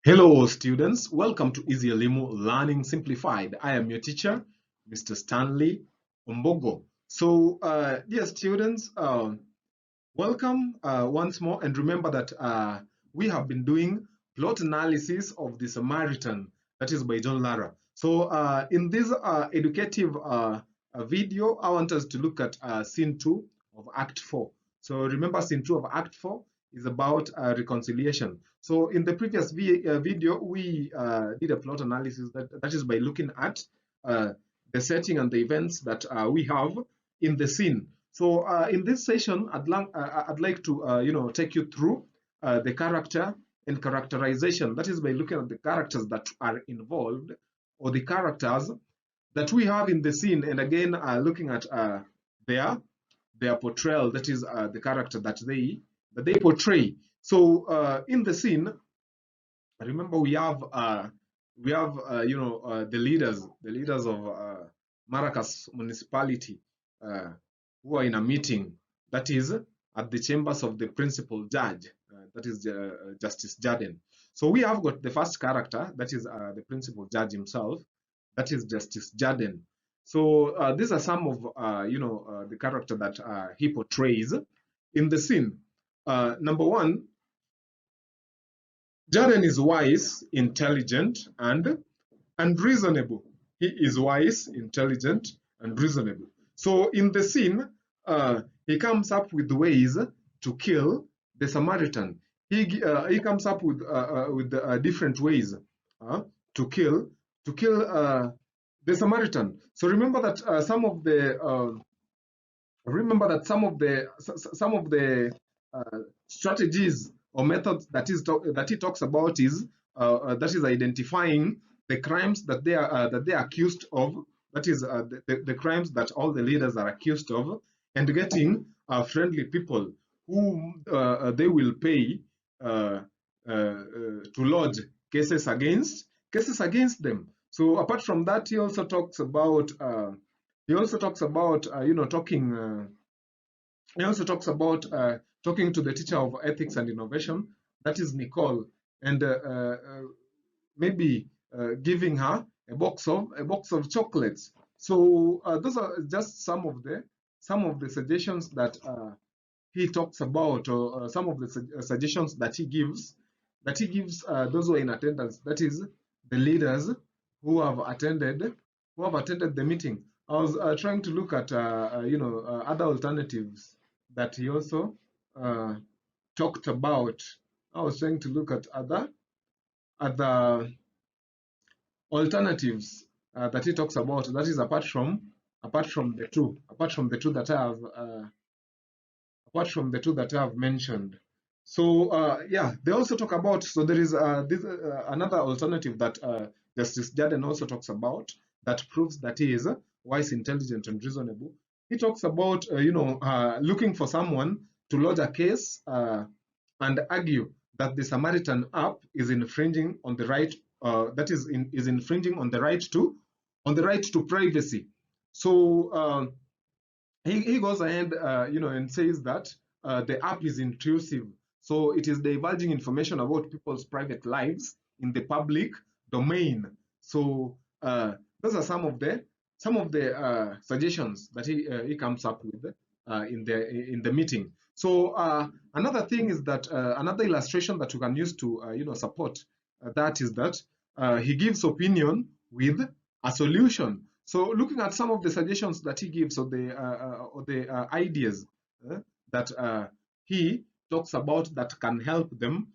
Hello, students. Welcome to EasyElimu Learning Simplified. I am your teacher, Mr. Stanley Ombogo. So, dear students, welcome once more. And remember that we have been doing plot analysis of the Samaritan, that is by John Lara. So, in this educative video, I want us to look at scene 2 of Act 4. So, remember, scene 2 of Act 4 is about reconciliation. So in the previous video, we did a plot analysis that is by looking at the setting and the events that we have in the scene. So in this session, I'd like to take you through the character and characterization. That is by looking at the characters that are involved or the characters that we have in the scene, and again looking at their portrayal. That is the character that they portray. So in the scene, remember we have the leaders of Maracas municipality who are in a meeting, that is at the chambers of the principal judge, that is Justice Jaden. So we have got the first character, that is the principal judge himself, that is Justice Jaden. So these are some of the character that he portrays in the scene. Number one, Jaden is wise, intelligent, and reasonable. He is wise, intelligent, and reasonable. So in the scene, he comes up with ways to kill the Samaritan. He comes up with different ways to kill the Samaritan. So remember that some of the strategies or methods that he talks about is that is identifying the crimes that they are accused of. That is the crimes that all the leaders are accused of, and getting friendly people who they will pay to lodge cases against them. So apart from that, he also talks about talking to the teacher of ethics and innovation, that is Nicole, and maybe giving her a box of chocolates. So those are just some of the suggestions that he talks about, or some of the suggestions that he gives those who are in attendance, that is the leaders who have attended the meeting. I was trying to look at other alternatives that he also talked about. I was trying to look at other alternatives that he talks about. That is apart from the two that I have mentioned. So yeah, they also talk about. So there is another alternative that Justice Jaden also talks about that proves that he is wise, intelligent, and reasonable. He talks about looking for someone to lodge a case and argue that the Samaritan app is infringing on the right, is infringing on the right to privacy. So he goes ahead, and says that the app is intrusive. So it is divulging information about people's private lives in the public domain. So those are some of the suggestions that he comes up with in the meeting. So another thing is that another illustration that you can use to support that is that he gives opinion with a solution. So looking at some of the suggestions that he gives, or the ideas that he talks about that can help them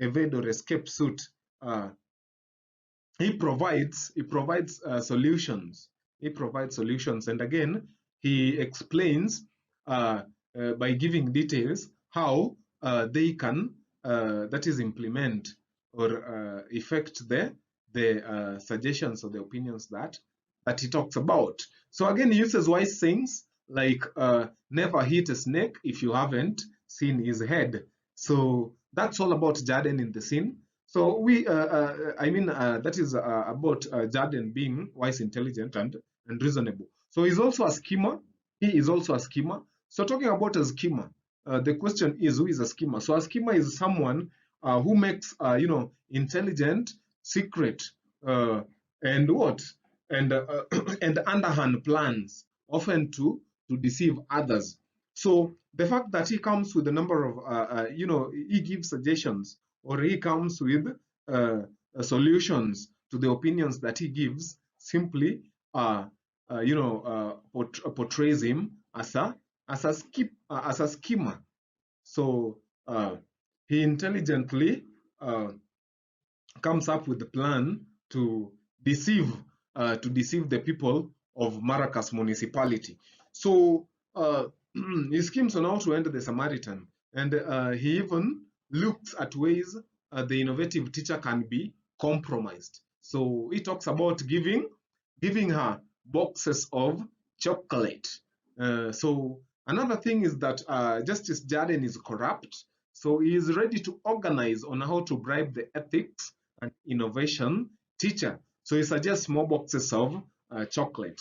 evade or escape suit, he provides solutions. He provides solutions, and again, he explains by giving details how they can that is implement or effect the suggestions or the opinions that he talks about. So again, he uses wise sayings like never hit a snake if you haven't seen his head. So that's all about Jaden in the scene. So that is about Jaden being wise, intelligent, and reasonable. So he's also a schemer. He is also a schemer. So talking about a schemer, the question is, who is a schemer? So a schemer is someone who makes intelligent, secret, and what and and underhand plans, often to deceive others. So the fact that he comes with a number of he gives suggestions, or he comes with uh, solutions to the opinions that he gives, simply portrays him as a schemer. So he intelligently uh, comes up with the plan to deceive deceive the people of Maracas municipality. So he schemes on how to enter the Samaritan, and he even looks at ways the innovative teacher can be compromised. So he talks about giving her boxes of chocolate. So another thing is that Justice Jaden is corrupt, so he is ready to organize on how to bribe the ethics and innovation teacher. So he suggests more boxes of chocolate.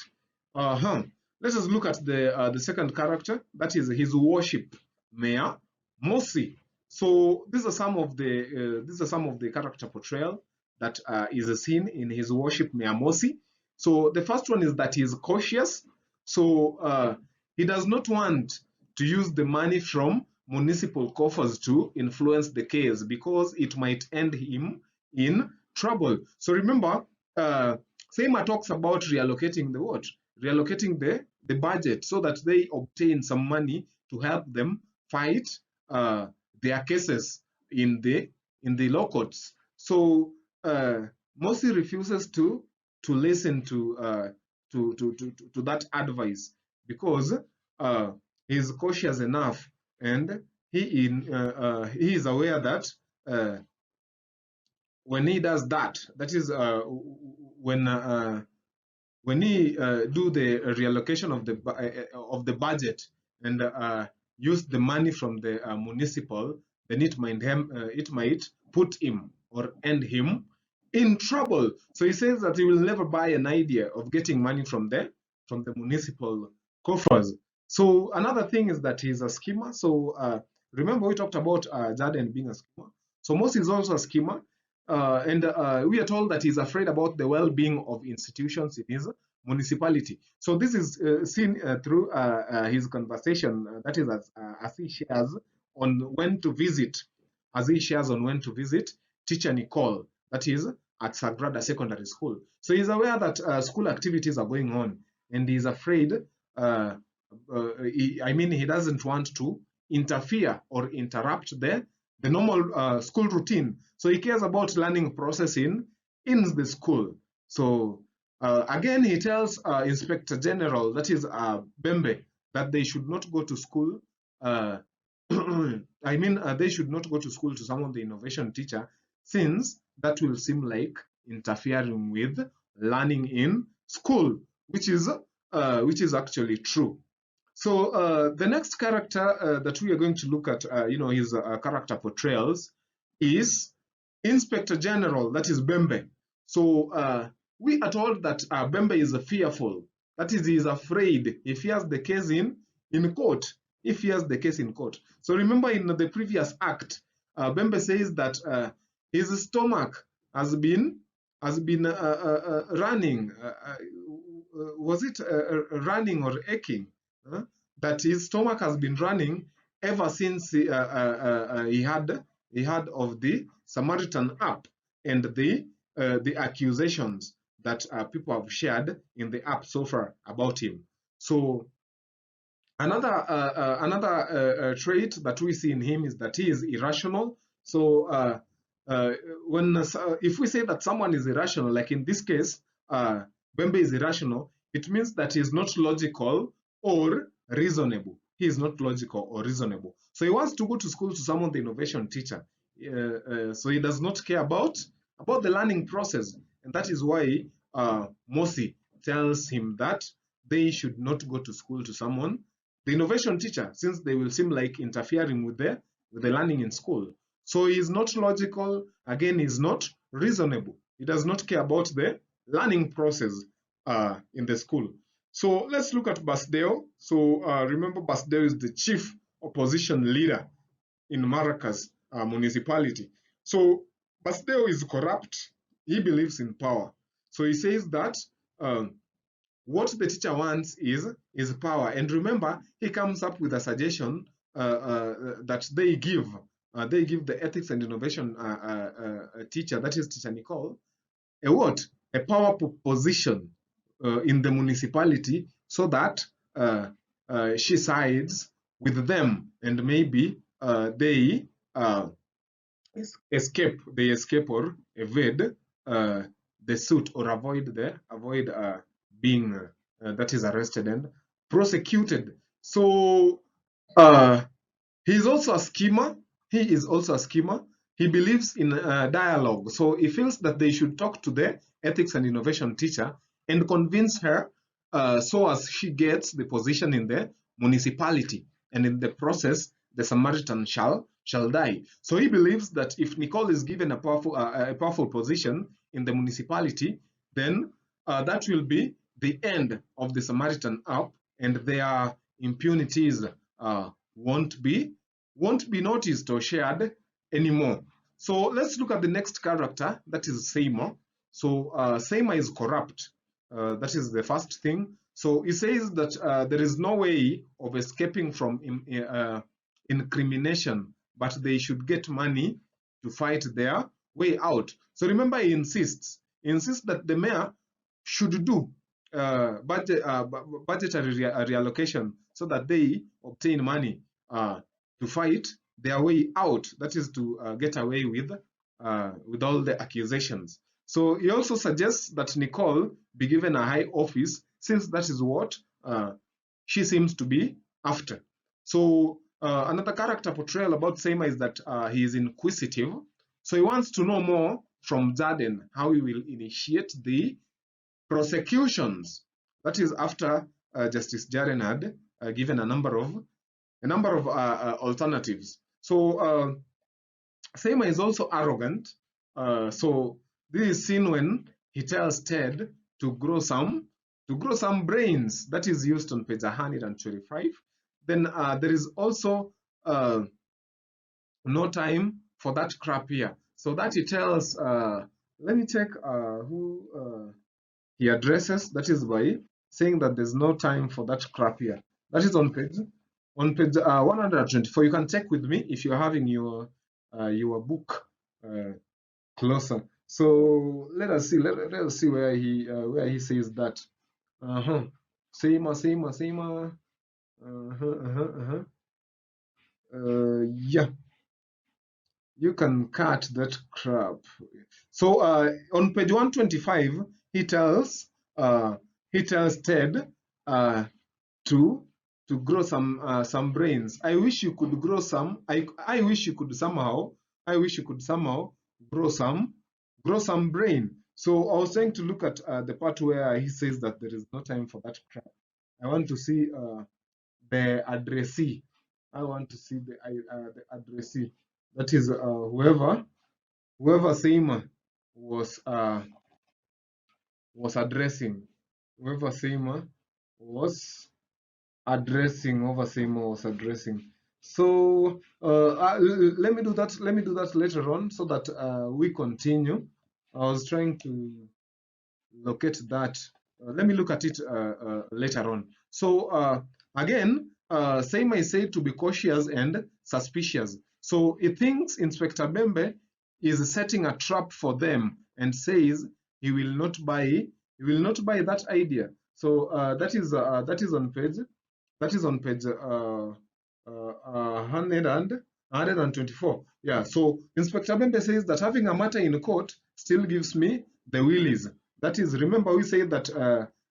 Let us look at the second character, that is his worship mayor, Mosi. So these are some of the character portrayal that is seen in his worship mayor, Mosi. So the first one is that he is cautious. So he does not want to use the money from municipal coffers to influence the case, because it might end him in trouble. So remember, Seymour talks about reallocating the what? Reallocating the budget so that they obtain some money to help them fight their cases in the law courts. So Mosi refuses to listen to that advice, because he's cautious enough, and he is aware that when he does that, that is when he do the reallocation of the budget, and use the money from the municipal, then it might put him or end him in trouble. So he says that he will never buy an idea of getting money from the municipal coffers. So another thing is that he's a schemer. So remember, we talked about Jaden being a schemer. So Moses is also a schemer. And we are told that he's afraid about the well-being of institutions in his municipality. So this is seen through his conversation, that is as he shares on when to visit, teacher Nicole, that is at Sagrada Secondary School. So he's aware that school activities are going on, and he's afraid, he doesn't want to interfere or interrupt the normal school routine. So he cares about learning process in the school. So again, he tells Inspector General, that is Bembe, that they should not go to school. They should not go to school to summon the innovation teacher, since that will seem like interfering with learning in school, which is actually true. So the next character that we are going to look at, his character portrayals, is Inspector General, that is Bembe. So we are told that Bembe is fearful. That is, he is afraid. He fears the case in court. He fears the case in court. So remember, in the previous act, Bembe says that his stomach has been running. Was it running or aching? That his stomach has been running ever since he had of the Samaritan app, and the accusations that people have shared in the app so far about him. So another trait that we see in him is that he is irrational. So if we say that someone is irrational, like in this case, Bembe is irrational, it means that he is not logical or reasonable. He is not logical or reasonable. So he wants to go to school to summon the innovation teacher. So he does not care about the learning process, and that is why Mosi tells him that they should not go to school to summon the innovation teacher, since they will seem like interfering with the learning in school. So he is not logical. Again, he is not reasonable. He does not care about the learning process in the school. So let's look at Basdeo. So remember, Basdeo is the chief opposition leader in Maracas municipality. So Basdeo is corrupt. He believes in power. So he says that what the teacher wants is power. And remember, he comes up with a suggestion that they give. They give the ethics and innovation teacher, that is Teacher Nicole, a what? A power position in the municipality, so that she sides with them, and maybe they escape or evade the suit, or avoid being that is arrested and prosecuted. So uh, he is also a schemer. He is also a schemer. He believes in dialogue. So he feels that they should talk to the ethics and innovation teacher and convince her so as she gets the position in the municipality. And in the process, the Samaritan shall die. So he believes that if Nicole is given a powerful position in the municipality, then that will be the end of the Samaritan up, and their impunities won't be noticed or shared anymore. So let's look at the next character, that is Seymour. So Seymour is corrupt. That is the first thing. So he says that there is no way of escaping from incrimination, but they should get money to fight their way out. So remember, he insists that the mayor should do budgetary reallocation so that they obtain money to fight their way out. That is to get away with all the accusations. So he also suggests that Nicole be given a high office, since that is what she seems to be after. So another character portrayal about Seymour is that he is inquisitive. So he wants to know more from Jaden, how he will initiate the prosecutions. That is after Justice Jaren had given a number of alternatives. So Seymour is also arrogant. So this is seen when he tells Ted to grow some brains. That is used on page 125. Then there is also no time for that crap here. So that he tells. Let me check who he addresses. That is by saying that there's no time for that crap here. That is on page 124. You can check with me if you're having your book closer. So let us see. Let us see where he says that. Same. Yeah, you can cut that crap. So on page 125, he tells Ted to grow some brains. I wish you could grow some. I wish you could somehow. I wish you could somehow grow some brain. So I was trying to look at the part where he says that there is no time for that crap. I want to see the addressee. I want to see the addressee. That is whoever Seymour was addressing. Whoever Seymour was addressing. So let me do that. Let me do that later on, so that we continue. I was trying to locate that. Let me look at it later on. So again, Seymour is said to be cautious and suspicious. So he thinks Inspector Bembe is setting a trap for them, and says he will not buy that idea. So that is on page 124. Yeah, so Inspector Bembe says that having a matter in court still gives me the willies. That is, remember we say that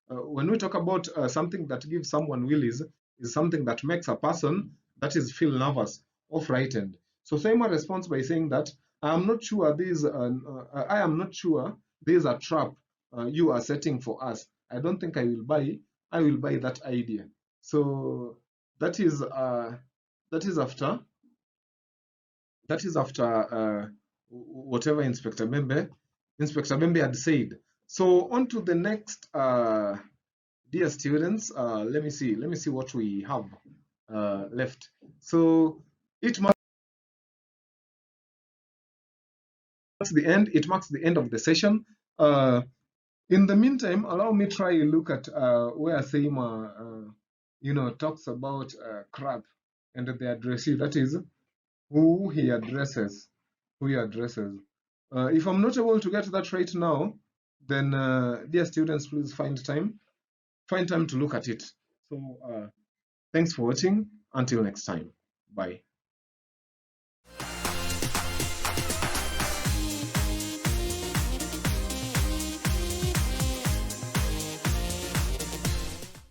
when we talk about something that gives someone willies, is something that makes a person that is feel nervous or frightened. So Seymour responds by saying that I am not sure this is a trap you are setting for us. I don't think I will buy that idea. So that is after whatever Inspector Bembe had said. So on to the next, dear students. Let me see what we have left. So it the end. It marks the end of the session. In the meantime, allow me try a look at where Seima, talks about crab and the addressee. That is who he addresses. Who he addresses. If I'm not able to get that right now, then dear students, please find time to look at it. So thanks for watching. Until next time. Bye.